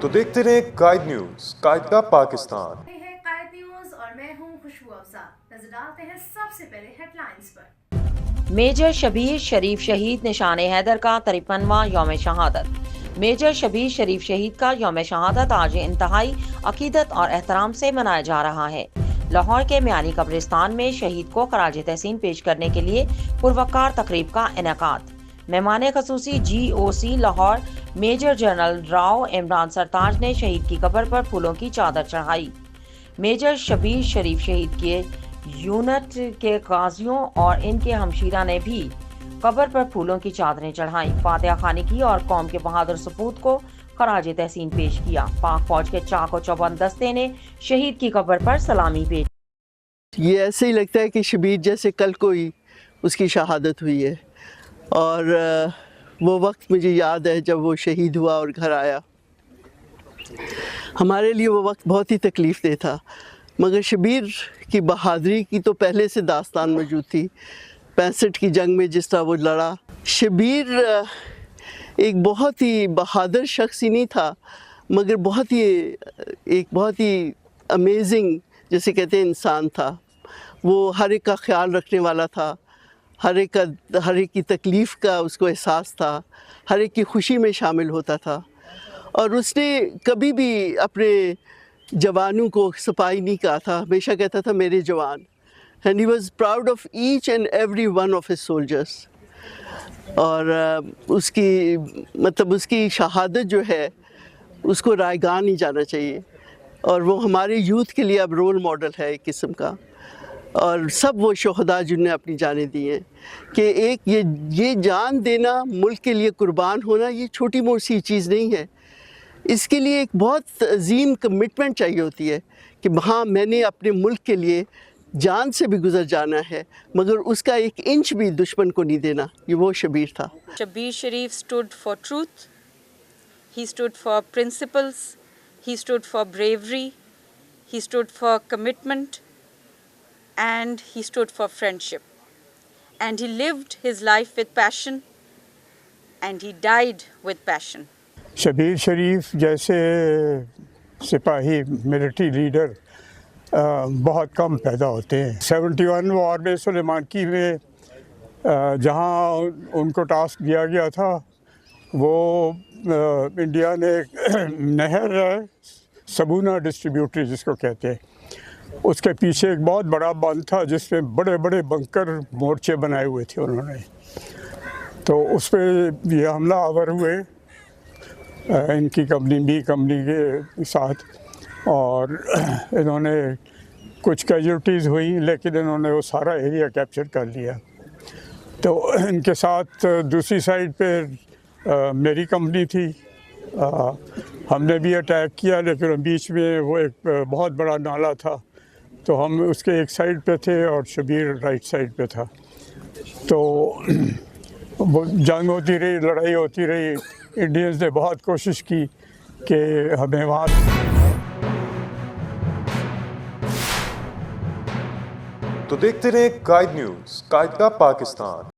تو دیکھتے رہیں قائد نیوز، قائد کا پاکستان۔ یہ ہے قائد نیوز اور میں ہوں خوشبو افزا۔ نظر ڈالتے ہیں سب سے پہلے ہیڈ لائنز پر۔ میجر شبیر شریف شہید نشان حیدر کا 53واں یوم شہادت۔ میجر شبیر شریف شہید کا یوم شہادت آج انتہائی عقیدت اور احترام سے منایا جا رہا ہے۔ لاہور کے میانی قبرستان میں شہید کو خراج تحسین پیش کرنے کے لیے پروقار تقریب کا انعقاد۔ مہمان خصوصی GOC Lahore major general Rao Imran Sartaj نے شہید کی قبر پر پھولوں کی چادر چڑھائی۔ میجر شبیر شریف شہید کے یونٹ کے غازیوں اور ان کے ہمشیرہ نے بھی قبر پر پھولوں کی چادریں چڑھائیں، فاتحہ خوانی کی اور قوم کے بہادر سپوت کو خراج تحسین پیش کیا۔ پاک فوج کے چاق و چوبند دستے نے شہید کی قبر پر سلامی پیش کی۔ یہ ایسے ہی لگتا ہے کہ شبیر جیسے کل کو ہی اس کی شہادت ہوئی ہے، اور وہ وقت مجھے یاد ہے جب وہ شہید ہوا اور گھر آیا۔ ہمارے لیے وہ وقت بہت ہی تکلیف دہ تھا، مگر شبیر کی بہادری کی تو پہلے سے داستان موجود تھی۔ 65 کی جنگ میں جس طرح وہ لڑا، شبیر ایک بہت ہی بہادر شخص ہی نہیں تھا، مگر بہت ہی امیزنگ جیسے کہتے ہیں انسان تھا۔ وہ ہر ایک کا خیال رکھنے والا تھا، ہر ایک کی تکلیف کا اس کو احساس تھا، ہر ایک کی خوشی میں شامل ہوتا تھا، اور اس نے کبھی بھی اپنے جوانوں کو سپاہی نہیں کہا تھا، ہمیشہ کہتا تھا میرے جوان، and he was proud of each and every one of his soldiers۔ اور اس کی شہادت جو ہے اس کو رائیگاں نہیں جانا چاہیے، اور وہ ہمارے یوتھ کے لیے اب رول ماڈل ہے ایک قسم کا۔ اور سب وہ شہداء جن نے اپنی جانیں دی ہیں کہ ایک یہ جان دینا، ملک کے لیے قربان ہونا، یہ چھوٹی موٹی چیز نہیں ہے۔ اس کے لیے ایک بہت عظیم کمٹمنٹ چاہیے ہوتی ہے کہ ہاں میں نے اپنے ملک کے لیے جان سے بھی گزر جانا ہے، مگر اس کا ایک انچ بھی دشمن کو نہیں دینا۔ یہ وہ شبیر تھا۔ Shabir Sharif stood for truth, he stood for principles, he stood for bravery, he stood for commitment, and he stood for friendship. And he lived his life with passion, and he died with passion. Shabbir شریف جیسے سپاہی military leader بہت کم پیدا ہوتے ہیں۔ 71 وار میں سلیمانکی میں جہاں ان کو ٹاسک دیا گیا تھا، وہ انڈیا نے نہر ہے سبونا ڈسٹریبیوٹری جس کو کہتے ہیں، اس کے پیچھے ایک بہت بڑا بند تھا جس میں بڑے بڑے بنکر مورچے بنائے ہوئے تھے انہوں نے، تو اس پہ یہ حملہ آور ہوئے ان کی بی کمپنی کے ساتھ، اور انہوں نے کچھ کیجولٹیز ہوئیں، لیکن انہوں نے وہ سارا ایریا کیپچر کر لیا۔ تو ان کے ساتھ دوسری سائڈ پہ میری کمپنی تھی، ہم نے بھی اٹیک کیا، لیکن بیچ میں وہ ایک بہت بڑا نالا تھا، تو ہم اس کے ایک سائڈ پہ تھے اور شبیر رائٹ سائڈ پہ تھا۔ تو جنگ ہوتی رہی، لڑائی ہوتی رہی، انڈینز نے بہت کوشش کی کہ ہمیں وہاں تو دیکھتے رہیں قائد نیوز، قائد کا پاکستان۔